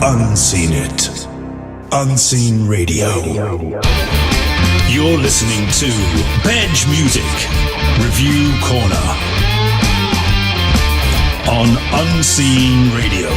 Unseen It. Unseen Radio. You're listening to Bedge Music Review Corner on Unseen Radio.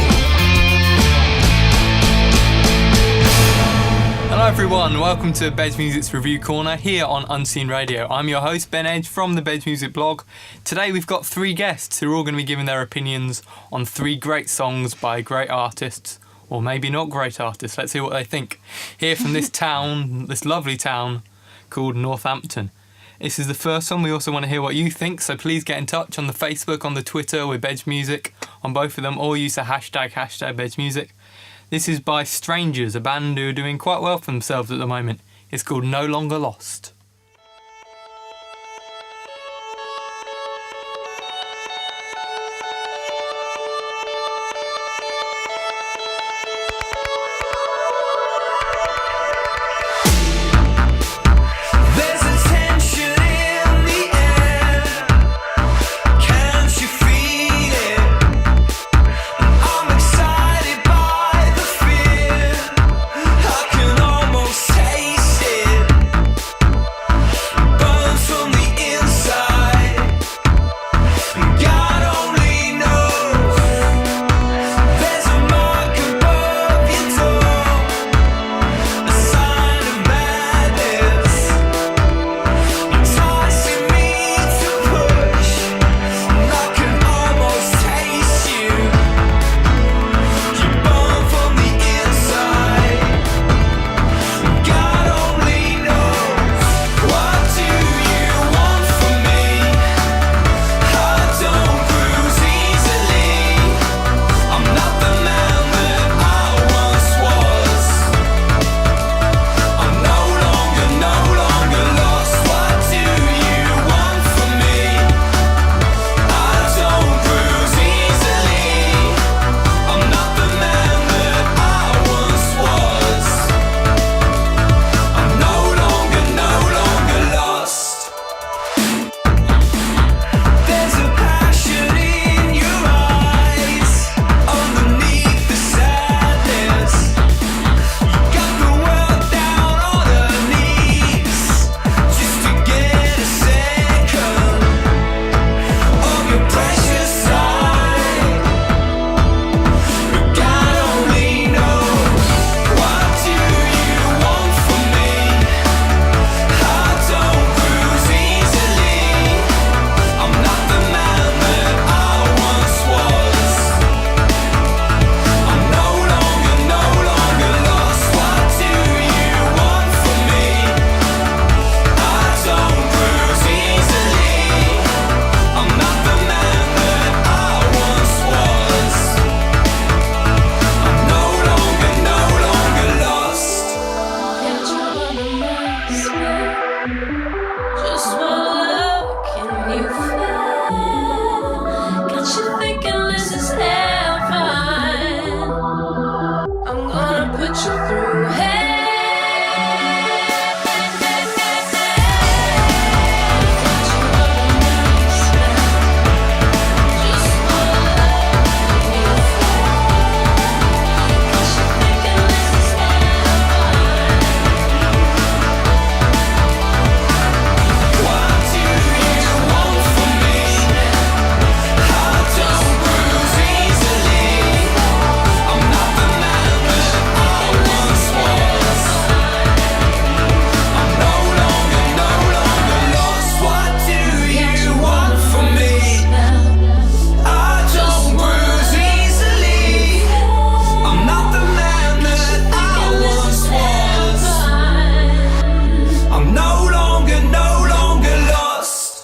Hello everyone, welcome to Bedge Music's Review Corner here on Unseen Radio. I'm your host Ben Edge from the Bedge Music blog. Today we've got three guests who are all going to be giving their opinions on three great songs by great artists, or maybe not great artists. Let's hear what they think. Here from this town, this lovely town called Northampton. This is the first one. We also want to hear what you think, so please get in touch on the Facebook, on the Twitter with Bedge Music, on both of them, or use the hashtag Bedge Music. This is by Strangers, a band who are doing quite well for themselves at the moment. It's called No Longer Lost.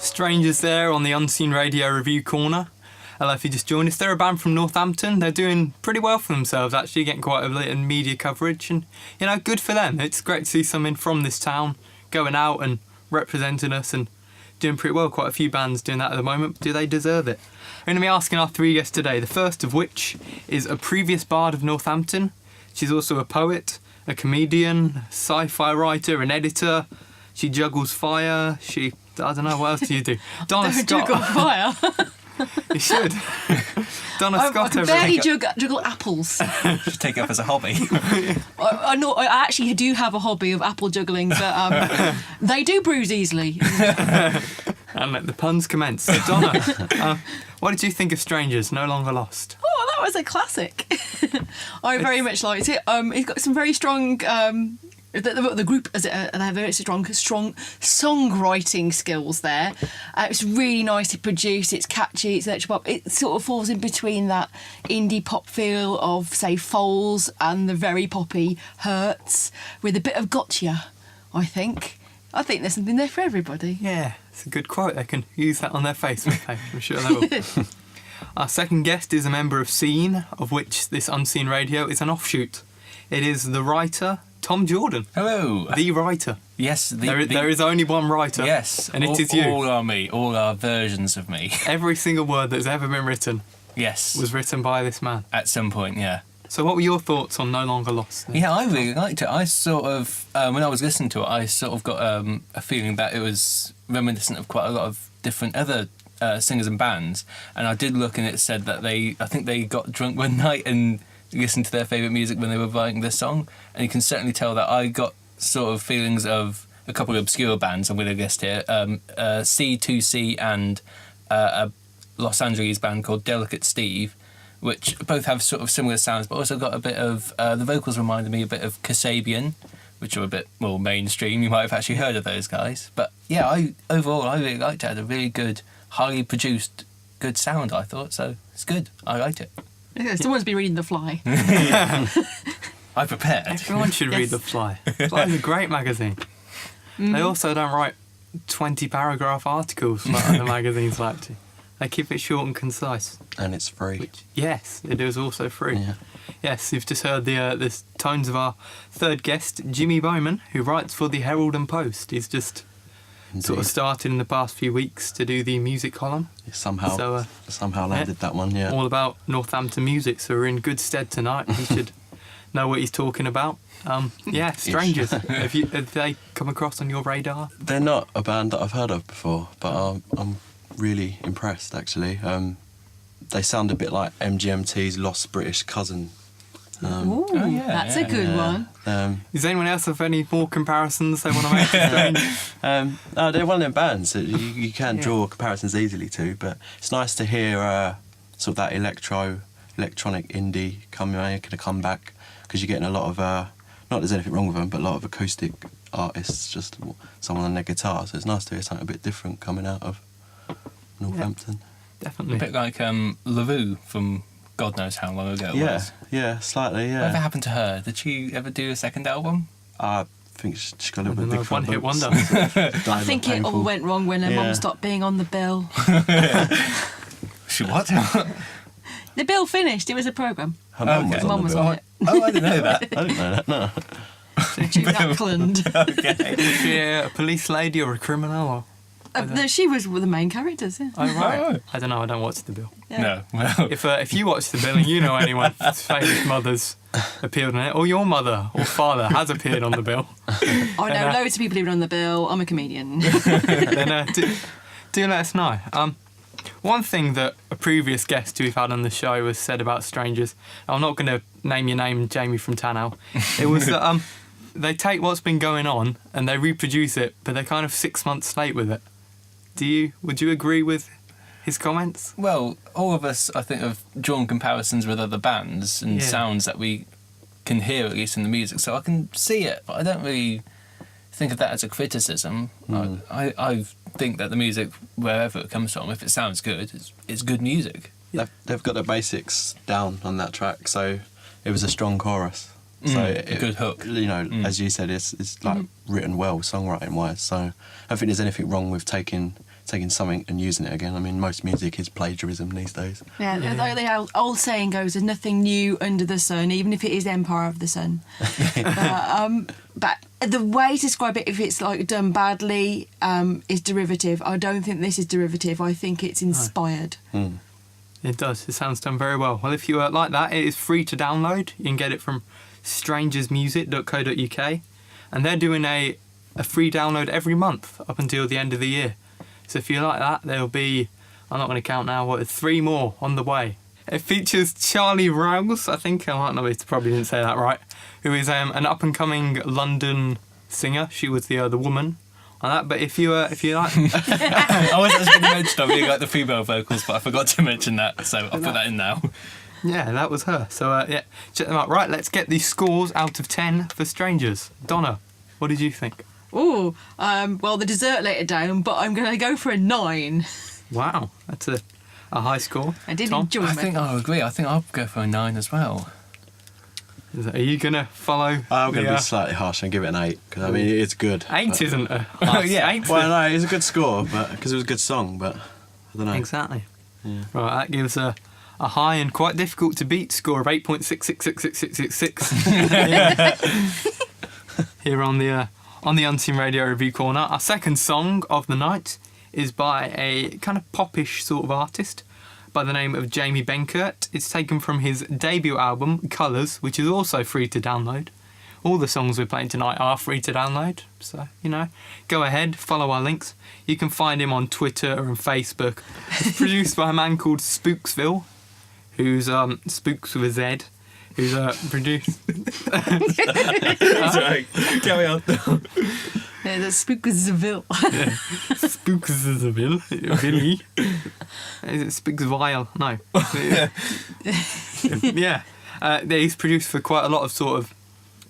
Strangers there on the Unseen Radio Review Corner. Hello, if you just joined us, they're a band from Northampton. They're doing pretty well for themselves, actually, getting quite a bit of media coverage, and, you know, good for them. It's great to see someone from this town going out and representing us and doing pretty well. Quite a few bands doing that at the moment. Do they deserve it? We're going to be asking our three guests today, the first of which is a previous bard of Northampton. She's also a poet, a comedian, sci-fi writer, an editor. She juggles fire. I don't know, what else do you do? Donna Scott. Juggle fire. You should. Donna I Scott can over barely here. juggle apples. Should take it up as a hobby. I know I actually do have a hobby of apple juggling, but they do bruise easily. And let the puns commence. So Donna, what did you think of Strangers, No Longer Lost? Oh, that was a classic. I very much liked it. It's got some very strong. The group, they have very strong songwriting skills there. It's really nicely produced. It's catchy. It's electro pop. It sort of falls in between that indie pop feel of, say, Foals and the very poppy Hertz, with a bit of gotcha. I think there's something there for everybody. Yeah, it's a good quote. They can use that on their Facebook page. I'm sure they will. Our second guest is a member of SeeNN, of which this Unseen Radio is an offshoot. It is the writer Tom Jordan. Hello. The writer. Yes. There is only one writer. Yes. And it is you. All are me. All are versions of me. Every single word that's ever been written Yes. was written by this man. At some point, yeah. So what were your thoughts on No Longer Lost? Yeah, I really liked it. I sort of, when I was listening to it, I sort of got a feeling that it was reminiscent of quite a lot of different other singers and bands. And I did look, and it said that I think they got drunk one night and listened to their favourite music when they were writing this song. And you can certainly tell that I got sort of feelings of a couple of obscure bands I'm going to list here. C2C and a Los Angeles band called Delicate Steve, which both have sort of similar sounds, but also got a bit of, the vocals reminded me a bit of Kasabian, which are a bit more mainstream. You might have actually heard of those guys. But yeah, overall, I really liked it. It had a really good, highly produced, good sound, I thought. So it's good. I liked it. Yeah, someone's been reading The Fly. I prepared. Everyone should read The Fly. Fly's a great magazine. They also don't write 20-paragraph articles like other magazines like to. They keep it short and concise. And it's free. Yes, it is also free. Yeah. Yes, you've just heard the tones of our third guest, Jimmy Bowman, who writes for the Herald and Post. He's just sort of started in the past few weeks to do the music column. Somehow landed that one, yeah. All about Northampton music, so we're in good stead tonight. He should know what he's talking about. Yeah, Strangers. have they come across on your radar? They're not a band that I've heard of before, but I'm really impressed, actually. They sound a bit like MGMT's Lost British Cousin. Ooh, that's a good one. Does anyone else have any more comparisons they want to make to Strangers? No, they're one of them bands that you can draw comparisons easily to, but it's nice to hear sort of that electronic indie making a comeback, because you're getting a lot of, not that there's anything wrong with them, but a lot of acoustic artists, just someone on their guitar, so it's nice to hear something a bit different coming out of Northampton. Definitely. A bit like LaVue from God knows how long ago it was. Yeah, slightly, yeah. Whatever happened to her? Did she ever do a second album? I think she got a little bit big for one-hit wonder. I think it all went wrong when her mum stopped being on the bill. She what? The bill finished. It was a programme. Her mum was on it. Oh, I didn't know that. I didn't know that, no. June Ackland. Okay. Is she a police lady or a criminal? Or? She was one of the main characters, yeah. Oh, right. Oh. I don't know, I don't watch the bill. Yeah. No. Well, If you watch the bill and you know anyone's famous mothers appeared on it, or your mother or father has appeared on the bill, I know loads of people who've been on the bill. I'm a comedian. then do let us know. One thing that a previous guest who we've had on the show has said about Strangers, I'm not going to name your name, Jamie from Tannow, it was that they take what's been going on and they reproduce it, but they're kind of 6 months late with it. Would you agree with his comments? well, all of us, I think, have drawn comparisons with other bands and sounds that we can hear, at least in the music, so I can see it, but I don't really think of that as a criticism. I think that the music, wherever it comes from, if it sounds good, it's good music. They've got the basics down on that track, so it was a strong chorus. So a good hook. You know, as you said, it's like written well, songwriting wise. So I don't think there's anything wrong with taking something and using it again. I mean, most music is plagiarism these days. Yeah, like the old saying goes, there's nothing new under the sun, even if it is Empire of the Sun. But the way to describe it, if it's like done badly, is derivative. I don't think this is derivative. I think it's inspired. It does. It sounds done very well. Well, if you like that, it is free to download. You can get it from strangersmusic.co.uk, and they're doing a free download every month up until the end of the year. So if you like that, there'll be, I'm not going to count now, 3 more on the way. It features Charlie Rouse, I think. I don't know, I probably didn't say that right. Who is an up-and-coming London singer. She was the woman on that. But if you like, I was actually going to mention really like the female vocals, but I forgot to mention that, so I'll put that in now. yeah, that was her. So yeah, check them out. Right, let's get these scores out of 10 for Strangers. Donna, what did you think? Ooh, well, the dessert let it down, but I'm going to go for a 9. Wow, that's a high score. I did Tom? enjoy it. I think I'll agree. I think I'll go for a 9 as well. Are you gonna follow? I'm going to be slightly harsh and give it an 8 because I mean it's good. 8 but- isn't a high. Yeah. 8. Well, no, it's a good score, but because it was a good song, but I don't know. Exactly. Yeah. Right, that gives a high and quite difficult to beat score of 8.6666666 here on the Unseen Radio Review Corner. Our second song of the night is by a kind of popish sort of artist by the name of Jamie Benkert. It's taken from his debut album, Colours, which is also free to download. All the songs we're playing tonight are free to download, so, go ahead, follow our links. You can find him on Twitter and Facebook. It's produced by a man called Spooksville, who's Spooks with a Z, who's produced... Sorry, carry on. Yeah, that's Spooksville. Spooksville, Billy. Is it Spooksville? No. Yeah. He's produced for quite a lot of sort of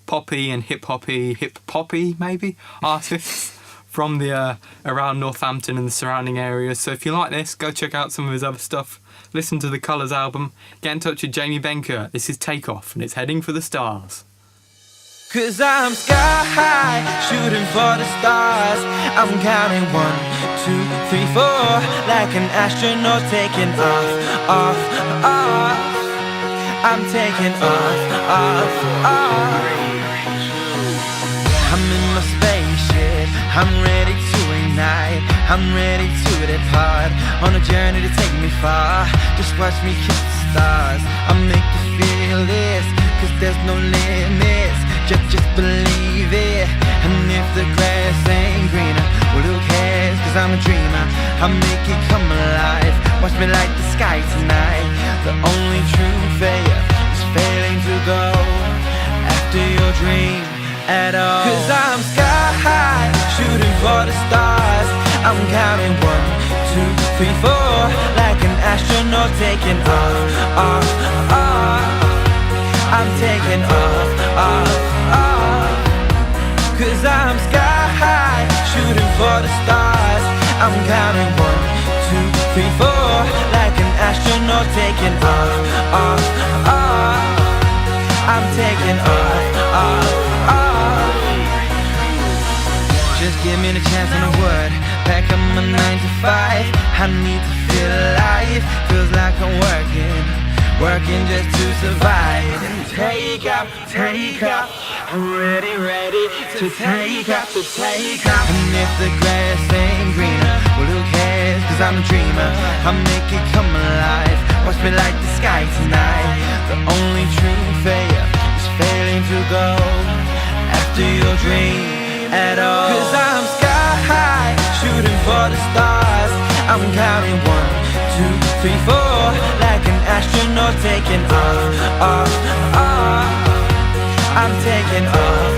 poppy and hip poppy maybe artists from the around Northampton and the surrounding areas. So if you like this, go check out some of his other stuff. Listen to the Colours album. Get in touch with Jamie Benkert. This is Takeoff and it's heading for the stars. 'Cause I'm sky high, shooting for the stars. I'm counting 1, 2, 3, 4, like an astronaut taking off. I'm taking off. I'm in my spaceship, I'm ready to ignite, I'm ready to depart on a journey to take me far. Just watch me kiss the stars, I'll make you feel this, 'cause there's no limits. Just believe it. And if the grass ain't greener, well who cares, 'cause I'm a dreamer. I'll make it come alive. Watch me light the sky tonight. The only true failure is failing to go after your dream at all. 'Cause I'm sky high, shooting for the stars. I'm counting 1, 2, 3, 4, like an astronaut taking off. I'm taking off. 'Cause I'm sky high, shooting for the stars. I'm counting 1, 2, 3, 4, like an astronaut taking off. I'm taking off. Just give me the chance and I would pack up my 9 to 5. I need to feel alive. Feels like I'm working just to survive. Take off. I'm ready to take off. And if the grass ain't greener, well who cares, 'cause I'm a dreamer. I'll make it come alive. Watch me light the sky tonight. The only true failure is failing to go after your dream at all. 'Cause I'm sky high, shooting for the stars. I'm counting 1, 2, 3, 4, like an astronaut taking off. I'm taking off.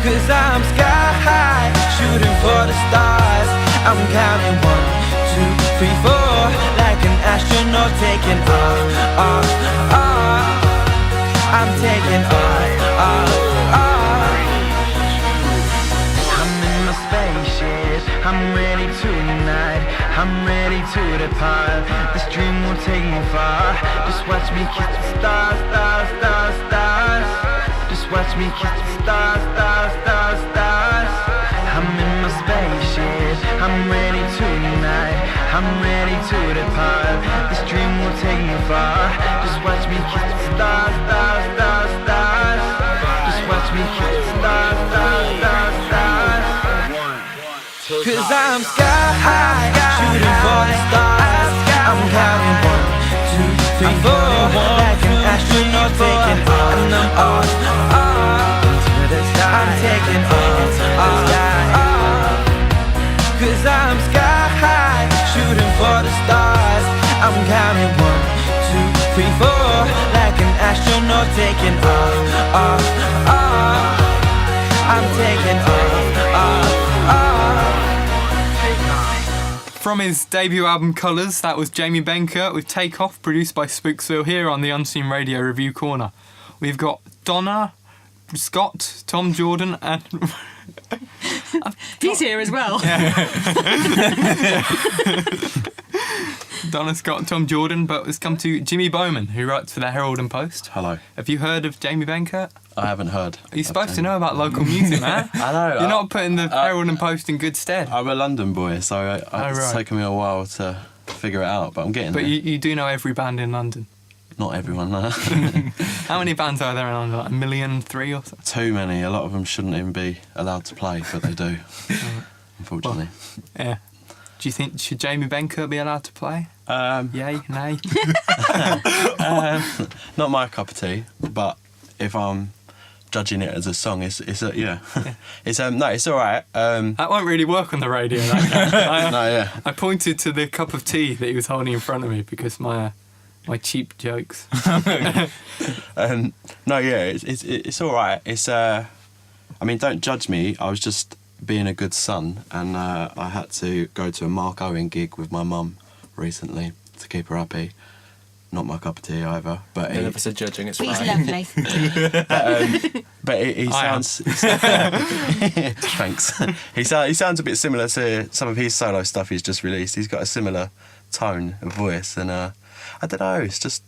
'Cause I'm sky high, shooting for the stars. I'm counting 1, 2, 3, 4, like an astronaut taking off. I'm taking off. I'm in my spaceship, I'm ready to ignite, I'm ready to depart. This dream will take me far. Just watch me kiss the stars. Just watch me kiss the stars. I'm in my spaceship, I'm ready to ignite, I'm ready to depart. This dream will take me far. Just watch me kiss the stars. Just watch me kiss the stars. 'Cause I'm sky high, shooting for the stars. I'm counting 1, 2, 3, 4, like an astronaut taking off. I'm taking off. 'Cause I'm sky high, shooting for the stars. I'm free fall like an astronaut taking off, off, off. I'm taking off. From his debut album Colours, that was Jamie Benkert with Take Off, produced by Spooksville, here on the Unseen Radio Review Corner. We've got Donna Scott, Tom Jordan, and He's here as well. Donna Scott, Tom Jordan, but let's come to Jimmy Bowman, who writes for the Herald and Post. Hello. Have you heard of Jamie Benkert? I haven't heard. You're supposed to know about local music, man. I know. You're not putting the Herald and Post in good stead. I'm a London boy, so it's right. taken me a while to figure it out, but I'm getting But there. you do know every band in London. Not everyone, no. How many bands are there in London? Like 1,000,003 or something? Too many. A lot of them shouldn't even be allowed to play, but they do, unfortunately. Yeah. Do you think, should Jamie Benkert be allowed to play? Yay, nay? Not my cup of tea, but if I'm judging it as a song, it's it's all right. That won't really work on the radio. That No, yeah. I pointed to the cup of tea that he was holding in front of me because my cheap jokes. No, yeah, it's all right. It's I mean, don't judge me. I was just being a good son, and I had to go to a Mark Owen gig with my mum recently to keep her happy. Not my cup of tea either, but None of us are judging, it's But he's fine. lovely. but he sounds. Thanks. He sounds a bit similar to some of his solo stuff he's just released. He's got a similar tone of voice, and I don't know. It's just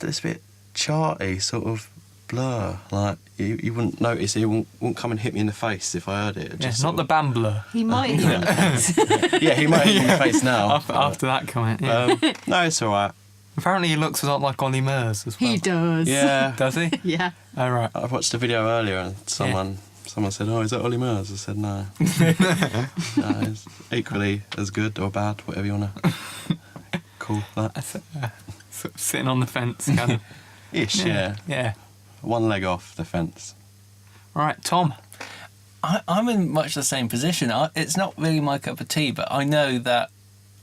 this bit charty, sort of blur. Like you wouldn't notice. He wouldn't come and hit me in the face if I heard it. Yeah, Just not the band Blur. He might hit you in the face. Yeah, he might hit me in the face now. After that comment, yeah. No, it's all right. Apparently he looks a lot like Ollie Murs as well. He does. Yeah. Does he? Yeah. Oh, right. I watched a video earlier and someone said, "Oh, is that Ollie Murs?" I said, "No." No, it's equally as good or bad, whatever you wanna call that. That's, sort of sitting on the fence, kind of. Ish, yeah. Yeah. One leg off the fence. All right, Tom. I'm in much the same position. It's not really my cup of tea, but I know that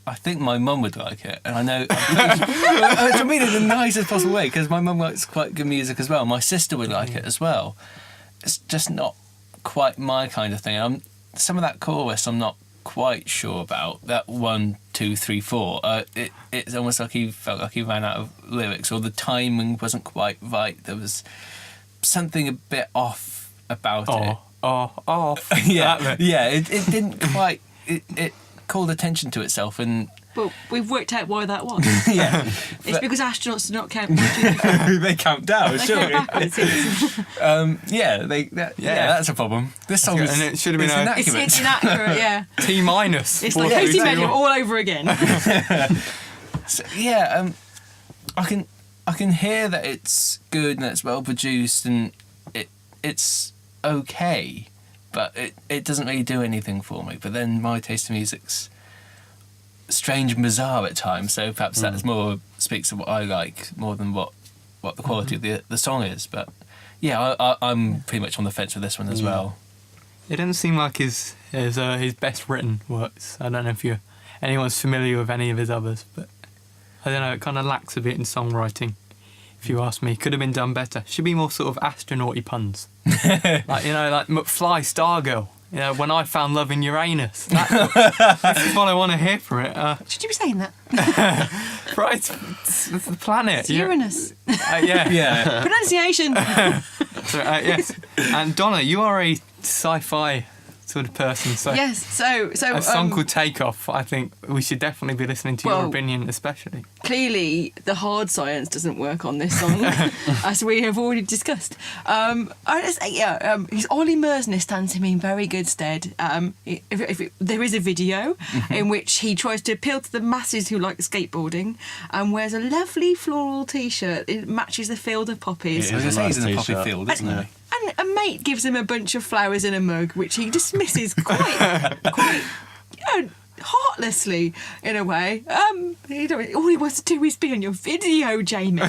I think my mum would like it, and I know I mean in the nicest possible way, because my mum likes quite good music as well. My sister would like it as well. It's just not quite my kind of thing. Some of that chorus I'm not quite sure about. That 1, 2, 3, 4. It's almost like he felt like he ran out of lyrics, or the timing wasn't quite right. There was something a bit off about it. Yeah, yeah. It didn't quite. It called attention to itself, and But we've worked out why that was. yeah, It's because astronauts do not count. they count down. They Surely, count backwards. that's a problem. This song is, And it should have been It's inaccurate, yeah. T minus. It's like 80 million all over again. So, yeah, I can hear that it's good and it's well produced and it's okay, but it doesn't really do anything for me. But then my taste in music's strange and bizarre at times, so perhaps that's more speaks to what I like more than what the quality of the song is. But yeah, I'm pretty much on the fence with this one as well. It doesn't seem like his best written works. I don't know if anyone's familiar with any of his others, but I don't know, it kind of lacks a bit in songwriting, if you ask me. Could have been done better. Should be more sort of astronauty puns. like McFly Stargirl. You know, when I found love in Uranus. This is what I want to hear for it. Should you be saying that? Right, it's the planet. It's Uranus. Yeah. Pronunciation. So, yes. And Donna, you are a sci-fi sort of person. So Yes, so a song called Take Off, I think we should definitely be listening to your Well, opinion, especially. clearly the hard science doesn't work on this song, as we have already discussed. His Ollie Murs-ness stands him in very good stead. There is a video in which he tries to appeal to the masses who like skateboarding and wears a lovely floral T-shirt. It matches the field of poppies. Yeah. I was It's going a to say he's in the nice poppy t-shirt. field, isn't he? And a mate gives him a bunch of flowers in a mug, which he dismisses quite heartlessly, in a way. All he wants to do is be on your video, Jamie.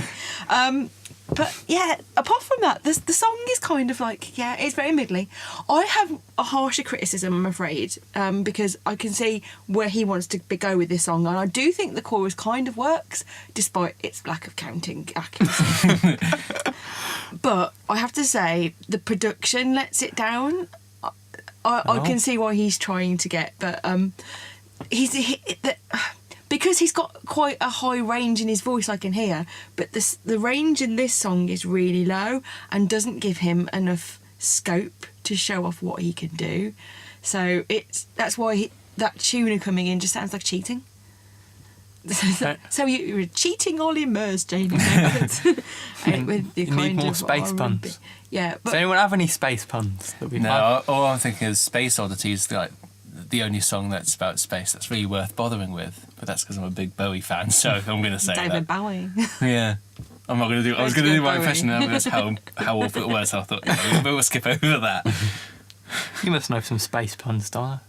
But yeah, apart from that, the song is kind of like, yeah, it's very middly. I have a harsher criticism, I'm afraid, because I can see where he wants to go with this song, and I do think the chorus kind of works, despite its lack of counting accuracy. But I have to say, the production lets it down. I can see why he's trying to get, but because he's got quite a high range in his voice, I can hear, but the range in this song is really low and doesn't give him enough scope to show off what he can do. So that's why that tuner coming in just sounds like cheating. So you're cheating all immersed, Jamie. You need more space puns. Yeah. But Does anyone have any space puns? No, all I'm thinking is Space Oddity is like the only song that's about space that's really worth bothering with. But that's because I'm a big Bowie fan, so I'm going to say David that. Bowie. Yeah. I'm not going to do. I was going to do my impression, and that's how awful it was. So I thought, we'll skip over that. You must know some space puns, Donna,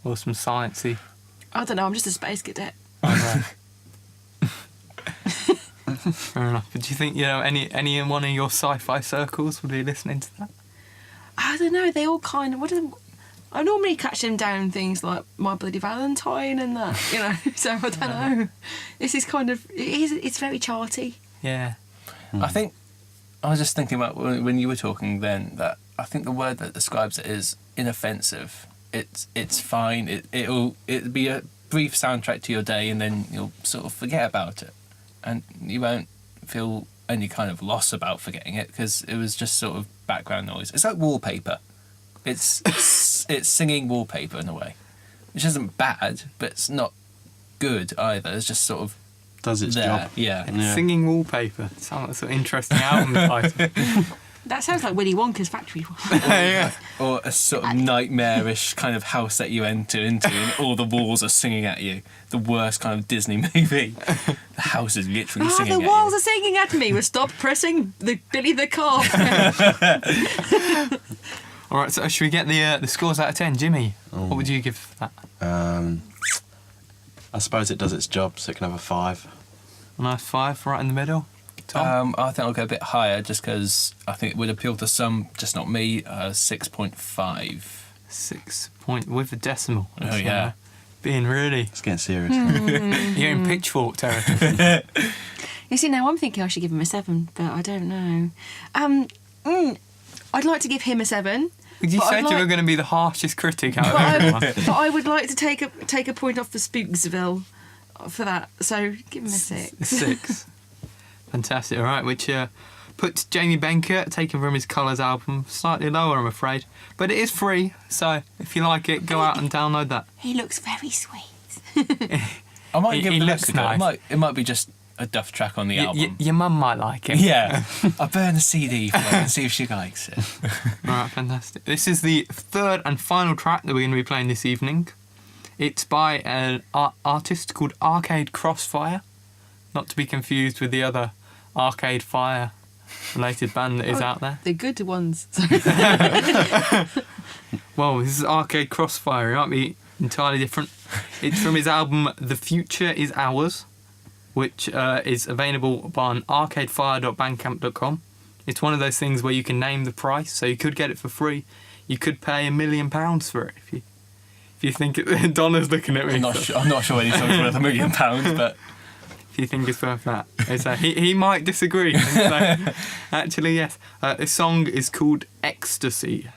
or some sciencey. I don't know. I'm just a space cadet. Fair enough. But do you think any in one of your sci-fi circles would be listening to that? I don't know. They all kind of. I normally catch them down things like My Bloody Valentine and that, So I don't know. This is kind of. It's very charty. Yeah. I think I was just thinking about when you were talking then that I think the word that describes it is inoffensive. It's fine. It'll be a brief soundtrack to your day, and then you'll sort of forget about it, and you won't feel any kind of loss about forgetting it because it was just sort of background noise. It's like wallpaper. It's singing wallpaper in a way, which isn't bad, but it's not good either. It's just sort of does its there. job. Yeah. Singing wallpaper. Sounds like a sort of interesting album title. That sounds like Willy Wonka's factory. Yeah. Or a sort of nightmarish kind of house that you enter into and all the walls are singing at you. The worst kind of Disney movie. The house is literally singing at you. The walls are singing at me. We'll stop pressing the Billy the Car. All right, so should we get the scores out of 10? Jimmy, what would you give that? I suppose it does its job, so it can have a 5. A nice 5 right in the middle. Tom? I think I'll go a bit higher just because I think it would appeal to some, just not me. 6.5. 6 point with a decimal. Oh, yeah. Being really. It's getting serious. You're in pitchfork territory. You see, now I'm thinking I should give him a 7, but I don't know. I'd like to give him a 7. You said you were going to be the harshest critic out of everyone. But I would like to take a point off for Spooksville for that. So give him a 6. 6. Fantastic. All right, which puts Jamie Benkert, taken from his Colours album, slightly lower, I'm afraid. But it is free, so if you like it, go out and download that. He looks very sweet. I might give it a looks look. nice. It might be just a duff track on the album. Your mum might like it. Yeah. I'll burn the CD for her and see if she likes it. All right, fantastic. This is the third and final track that we're going to be playing this evening. It's by an artist called Arcade Crossfire, not to be confused with the other Arcade Fire related band that is out there. The good ones. Well, this is Arcade Crossfire. It might be entirely different. It's from his album The Future Is Ours, which is available on arcadefire.bandcamp.com. It's one of those things where you can name the price, so you could get it for free. You could pay £1 million for it if you think it. Donna's looking at me. I'm not sure any song's worth £1 million, but if you think it's worth that, he might disagree. So, actually, yes. This song is called Ecstasy.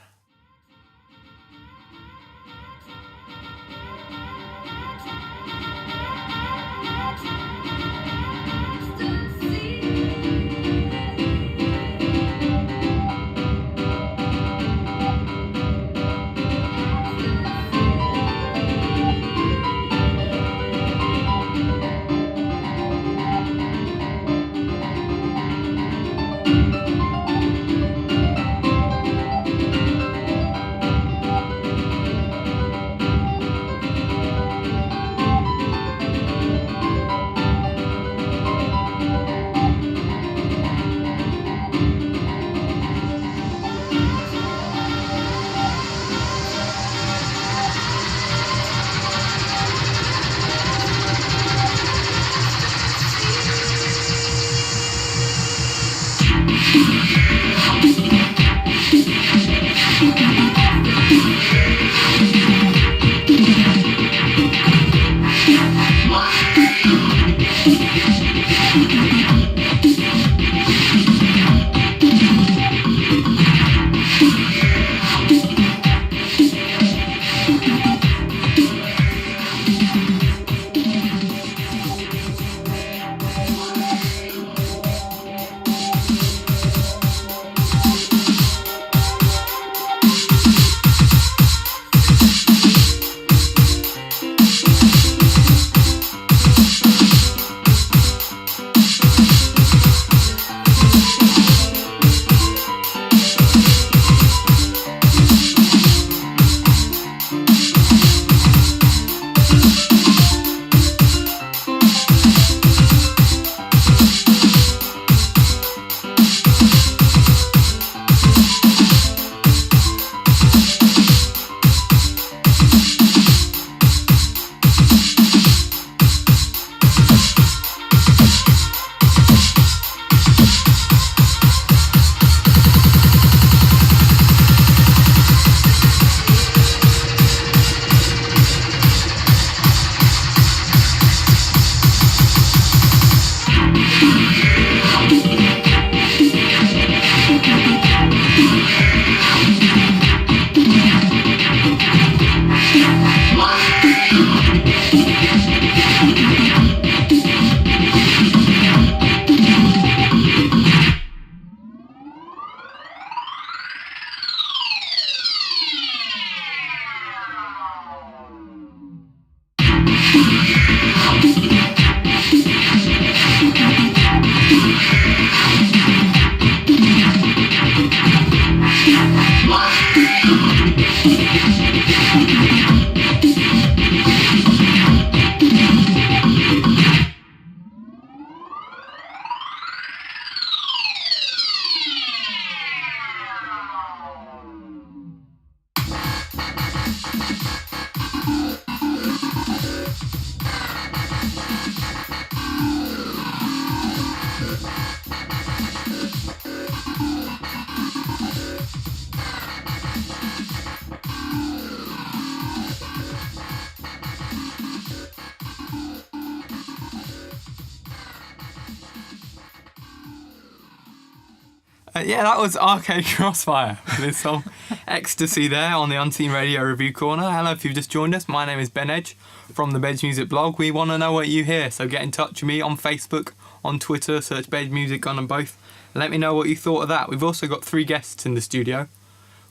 Yeah, that was Arcade Crossfire with his song Ecstasy there on the Unseen Radio Review Corner. Hello, if you've just joined us, my name is Bedge from the Bedge Music blog. We want to know what you hear, so get in touch with me on Facebook, on Twitter, search Bedge Music on them both. Let me know what you thought of that. We've also got 3 guests in the studio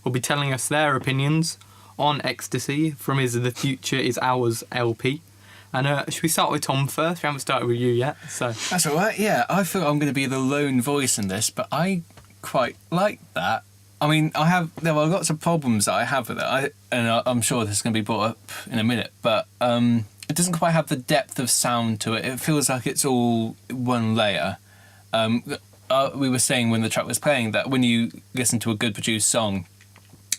who'll be telling us their opinions on Ecstasy from his The Future Is Ours LP. And should we start with Tom first? We haven't started with you yet, so... That's all right, yeah. I feel I'm going to be the lone voice in this, but I quite like that. I mean, there are lots of problems that I have with it, I'm sure this is going to be brought up in a minute, but it doesn't quite have the depth of sound to it. It feels like it's all one layer. We were saying when the track was playing that when you listen to a good produced song,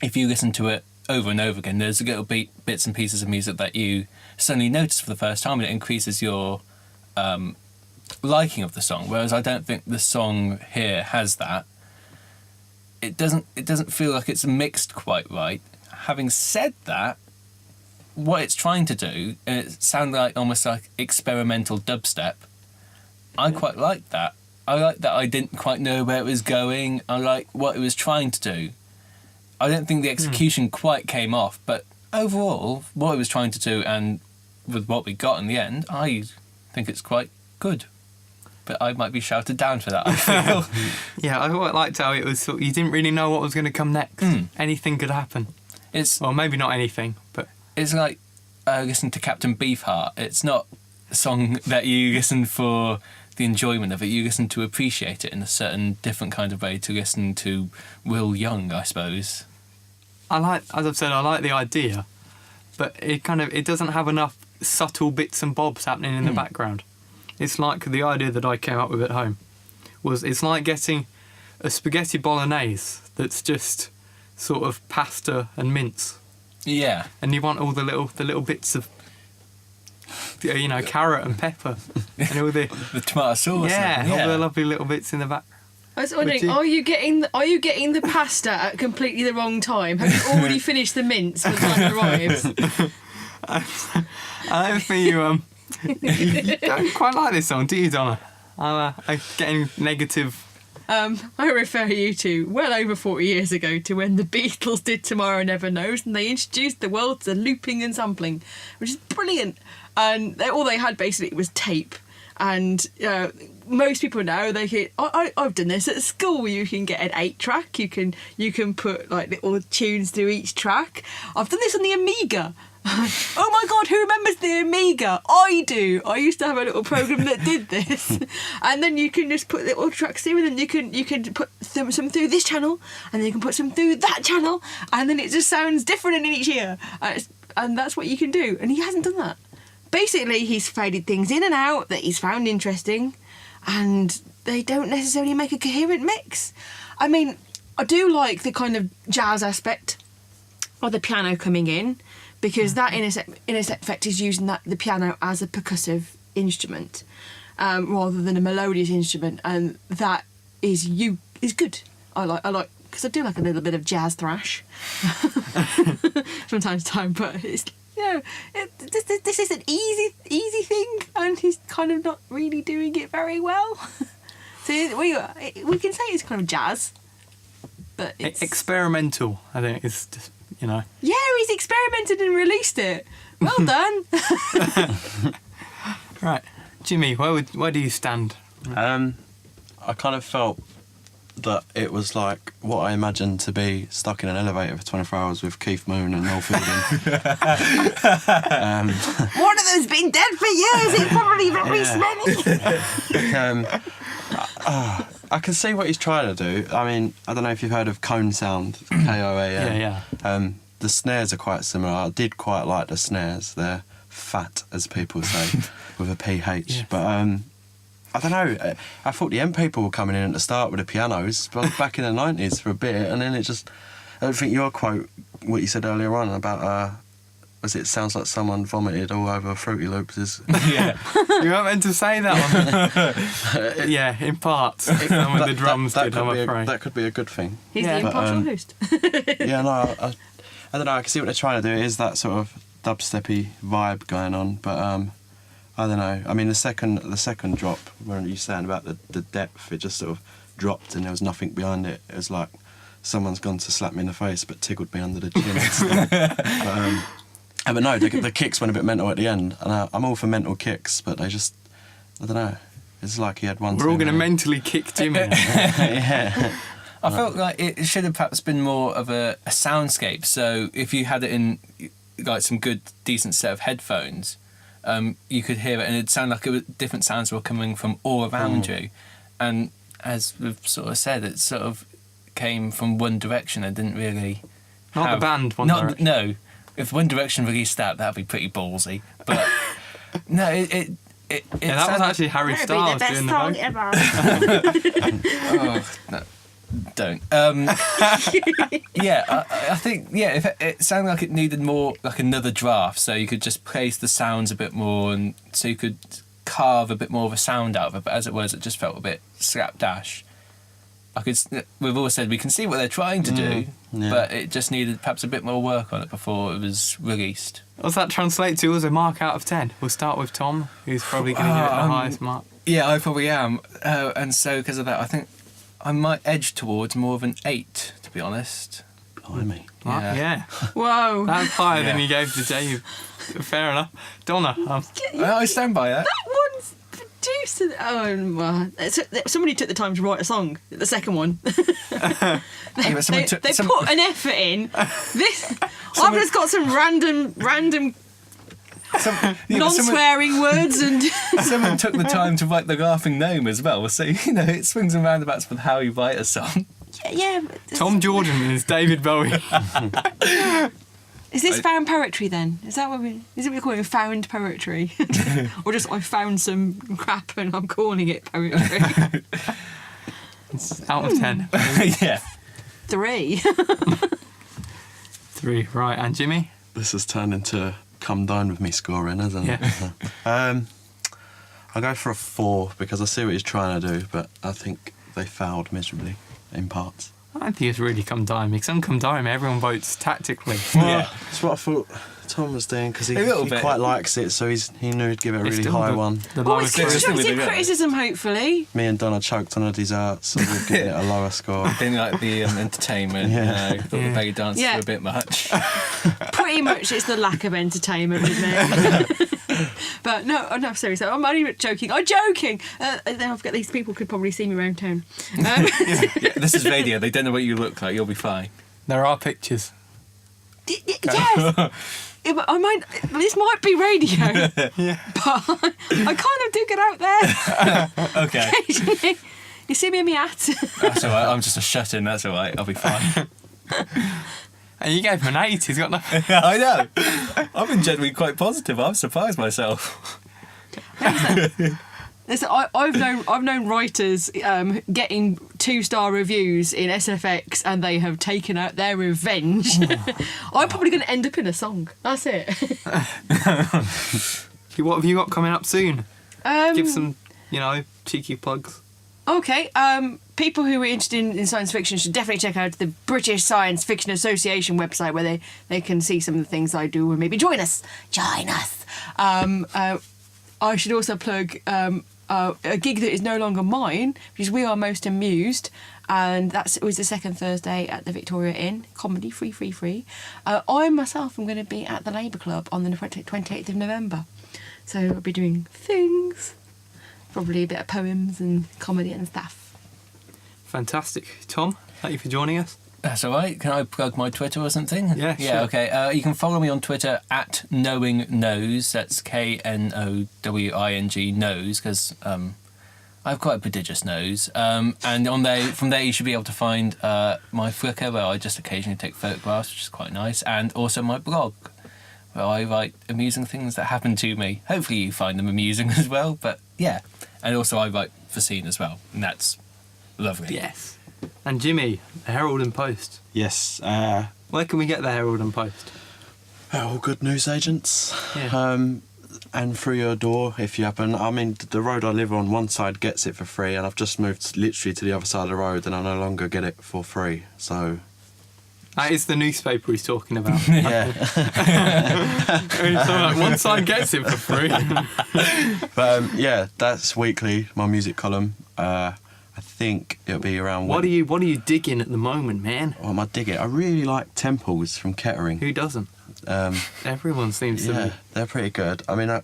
if you listen to it over and over again, there's little bits and pieces of music that you suddenly notice for the first time, and it increases your liking of the song. Whereas I don't think the song here has that. It doesn't feel like it's mixed quite right. Having said that, what it's trying to do, it sounds like almost like experimental dubstep. I quite like that. I like that I didn't quite know where it was going. I like what it was trying to do. I don't think the execution quite came off, but overall, what it was trying to do and with what we got in the end, I think it's quite good. But I might be shouted down for that, I feel. Yeah, I quite liked how it was sort of, you didn't really know what was going to come next. Anything could happen. Well, maybe not anything, but... It's like listening to Captain Beefheart. It's not a song that you listen for the enjoyment of it. You listen to appreciate it in a certain different kind of way to listen to Will Young, I suppose. As I've said, I like the idea, but it doesn't have enough subtle bits and bobs happening in the background. It's like the idea that I came up with at home it's like getting a spaghetti bolognese that's just sort of pasta and mince. Yeah. And you want all the little bits of carrot and pepper and all the the tomato sauce. Yeah, all the lovely little bits in the back. I was wondering, Would you? are you getting the pasta at completely the wrong time? Have you already finished the mince by the time it arrives? I don't think you don't quite like this song, do you, Donna? I'm getting negative. I refer you to well over 40 years ago to when the Beatles did Tomorrow Never Knows, and they introduced the world to looping and sampling, which is brilliant. And all they had basically was tape. And most people know I've done this at school. You can get an 8-track. You can put like little tunes through each track. I've done this on the Amiga. Oh my God, who remembers the Amiga? I do. I used to have a little program that did this. And then you can just put little tracks through, and then you can put some through this channel, and then you can put some through that channel, and then it just sounds different in each ear. And that's what you can do. And he hasn't done that. Basically, he's faded things in and out that he's found interesting, and they don't necessarily make a coherent mix. I mean, I do like the kind of jazz aspect of the piano coming in, because that in effect is using the piano as a percussive instrument rather than a melodious instrument, and that is good. I like because I do like a little bit of jazz thrash from time to time, but it's this is an easy thing, and he's kind of not really doing it very well. So we can say it's kind of jazz, but it's Experimental, I think, is just, yeah, he's experimented and released it. Well done. Right, Jimmy, where do you stand? I kind of felt that it was like what I imagined to be stuck in an elevator for 24 hours with Keith Moon and Noel Fielding. One of them's been dead for years. It's probably very smelly. I can see what he's trying to do. I mean, I don't know if you've heard of cone sound, K-O-A-N. Yeah. The snares are quite similar. I did quite like the snares. They're fat, as people say, with a PH. Yes. But I don't know. I thought the M people were coming in at the start with the pianos, but back in the 90s for a bit, and then it just. I don't think your quote, what you said earlier on about, it sounds like someone vomited all over Fruity Loops is. Yeah, you weren't meant to say that one. Yeah, in parts. Some of the drums did, I'm afraid. That could be a good thing. He's the impartial host. Yeah, no, I don't know. I can see what they're trying to do. It is that sort of dubsteppy vibe going on, but I don't know. I mean, the second drop, when you saying about the depth, it just sort of dropped and there was nothing behind it. It was like someone's gone to slap me in the face but tickled me under the chin. But no, the kicks went a bit mental at the end, and I'm all for mental kicks, but they just, I don't know. It's like he had one. We're all going to mentally kick Jimmy. Yeah. I felt like it should have perhaps been more of a soundscape. So if you had it in like some good, decent set of headphones, you could hear it, and it'd sound like different sounds were coming from all around you. And as we've sort of said, it sort of came from one direction and didn't really. Not the band, One Direction. No. If One Direction released that'd be pretty ballsy. But no, that was actually Harry Styles doing the vocal. Oh, no, don't. Yeah, I think if it sounded like it needed more like another draft, so you could just praise the sounds a bit more, and so you could carve a bit more of a sound out of it. But as it was, it just felt a bit slapdash. We've all said we can see what they're trying to do, but it just needed perhaps a bit more work on it before it was released. What's that translate to as a mark out of 10? We'll start with Tom, who's probably going to give it the highest mark. Yeah, I probably am. And so because of that, I think I might edge towards more of an 8, to be honest. Blimey. Yeah. Whoa. That's higher than you gave to Dave. Fair enough. Donna. I stand by that. That one's produced. Somebody took the time to write a song. The second one. They put an effort in. I've just got some random non-swearing words, and someone took the time to write the laughing gnome as well. So it swings and roundabouts with how you write a song. Yeah. Tom Jordan is David Bowie. Is this found poetry then? Is that what we're calling found poetry? Or just I found some crap and I'm calling it poetry? It's out of 10. Yeah. 3. 3, right. And Jimmy? This has turned into come down with me scoring, hasn't it? Yeah. I'll go for a 4 because I see what he's trying to do, but I think they failed miserably in parts. I don't think it's really come time. Because come time, everyone votes tactically. Yeah. That's what I thought Tom was doing, because he little bit. quite likes it, so he knew he'd give it a really high one. The Oh, lowest it's Seriously, constructive we do. criticism, hopefully. Me and Donna choked on a dessert, so we're giving it a lower score. Didn't like the entertainment, Yeah. you know. Thought the belly dances Yeah. were a bit much. Pretty much it's the lack of entertainment with me. But no, seriously, I'm only joking. I'm joking! Then I've got these people could probably see me around town. Yeah, this is radio. They don't know what you look like. You'll be fine. There are pictures. Yes! I might. This might be radio, but I kind of do get out there. Okay. Occasionally. You see me in my hat. That's all right. I'm just a shut-in. That's all right. I'll be fine. And you gave him an 8. He's got nothing. I know. I've been generally quite positive. I'm surprised myself. Listen, I've known writers getting 2-star reviews in SFX, and they have taken out their revenge. I'm probably going to end up in a song. That's it. What have you got coming up soon? Give some, cheeky plugs. Okay, people who are interested in science fiction should definitely check out the British Science Fiction Association website, where they can see some of the things I do and maybe join us. I should also plug a gig that is no longer mine, which is We Are Most Amused, and it was the second Thursday at the Victoria Inn. Comedy, free. I myself am going to be at the Labour Club on the 28th of November, so I'll be doing things, probably a bit of poems and comedy and stuff. Fantastic. Tom, thank you for joining us. That's all right. Can I plug my Twitter or something? Yeah, Yeah, sure. okay. You can follow me on Twitter at KnowingKnows. That's KNOWING knows, because I have quite a prodigious nose. And from there you should be able to find my Flickr, where I just occasionally take photographs, which is quite nice, and also my blog, where I write amusing things that happen to me. Hopefully you find them amusing as well, but yeah. And also I write for SeeNN as well, and that's lovely. Yes. And Jimmy, the Herald and Post. Yes, Where can we get the Herald and Post? all good news agents. Yeah. And through your door, if you happen. I mean, the road I live on, one side gets it for free, and I've just moved literally to the other side of the road, and I no longer get it for free. So, That is the newspaper he's talking about. yeah. One side gets it for free. But yeah, that's weekly, my music column. I think it'll be around. What are you digging at the moment, man? What am I digging? I really like Temples from Kettering. Who doesn't? Everyone seems to Yeah, be. they're pretty good. I mean, I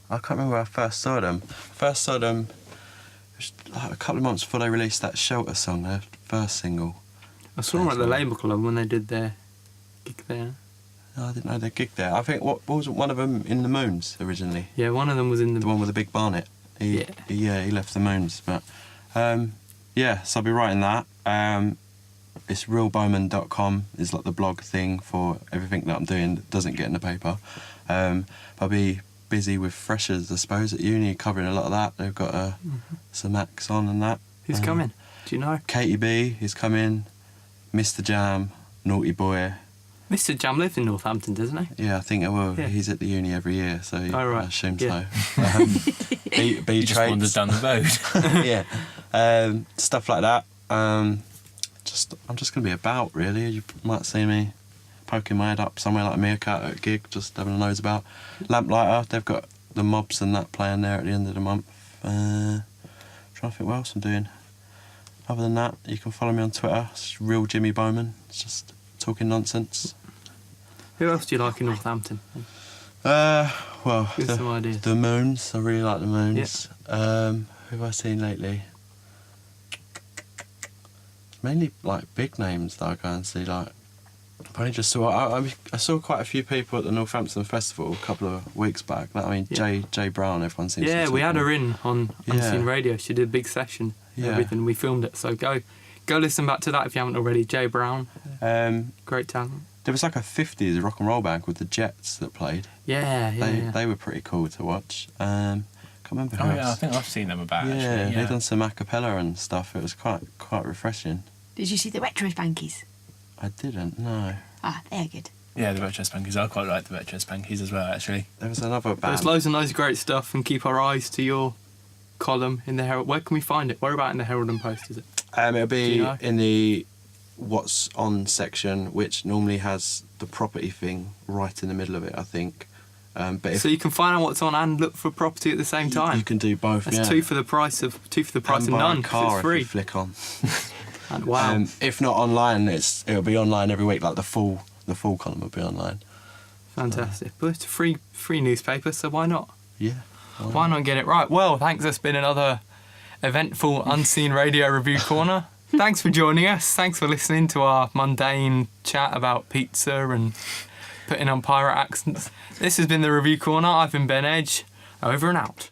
can't remember where I first saw them. It was like a couple of months before they released that Shelter song, their first single. I saw them at the Labour Club when they did their gig there. No, I didn't know they gigged there. I think what wasn't one of them in the Moons originally? Yeah, one of them was in The one with the big barnet. He left the Moons, but yeah. So I'll be writing that. It's realbowman.com is like the blog thing for everything that I'm doing that doesn't get in the paper. I'll be busy with freshers, I suppose, at uni, covering a lot of that. They've got some acts on and that. Who's coming? Do you know? Katie B is coming. Mr. Jam, Naughty Boy. Mr. Jam lives in Northampton, doesn't he? Yeah, I think it will. Yeah. He's at the uni every year, so Oh, right. I assume Yeah. so. B He just wanders Trades. down the road. Yeah, stuff like that. I'm just gonna be about, really. You might see me poking my head up somewhere like a meerkat at a gig, just having a nose about. Lamplighter, they've got the mobs and that playing there at the end of the month. Trying to think what else I'm doing. Other than that, you can follow me on Twitter. It's Real Jimmy Bowman. It's just talking nonsense. Who else do you like in Northampton? Well, Give us some ideas. the Moons. I really like the Moons. Who have I seen lately? Mainly like big names that I go and see. Like, I only just saw. I saw quite a few people at the Northampton Festival a couple of weeks back. I mean, Yeah. Jay Brown. Everyone seems. Yeah, to we had talk her about. in on Unseen Radio. She did a big session. Yeah. Everything. We filmed it. So go listen back to that if you haven't already. Jay Brown, great talent. There was like a 50s rock and roll band with the Jets that played. Yeah. They were pretty cool to watch. Can't remember who Oh else. yeah, I think I've seen them about Yeah, actually. they done some a cappella and stuff. It was quite refreshing. Did you see the Retro Spankies? I didn't, no. Ah, they're good. Yeah, the Retro Spankies. I quite like the Retro Spankies as well, actually. There was another band. There's loads and loads of great stuff, and keep our eyes to your column in the Herald. Where can we find it? Where about in the Herald and Post is it? It'll Do be you know? in the what's on section, which normally has the property thing right in the middle of it, I think. But if So you can find out what's on and look for property at the same time. you can do both, That's yeah. two for the price of And buy none. a 'cause car it's free. if you flick on. And wow, If not online, it'll be online every week. Like the full column will be online. fantastic! But it's a free newspaper, so why not? Yeah. Why not get it right? Well, thanks. That's been another eventful Unseen Radio Review Corner. Thanks for joining us. Thanks for listening to our mundane chat about pizza and putting on pirate accents. This has been the Review Corner. I've been Ben Edge. Over and out.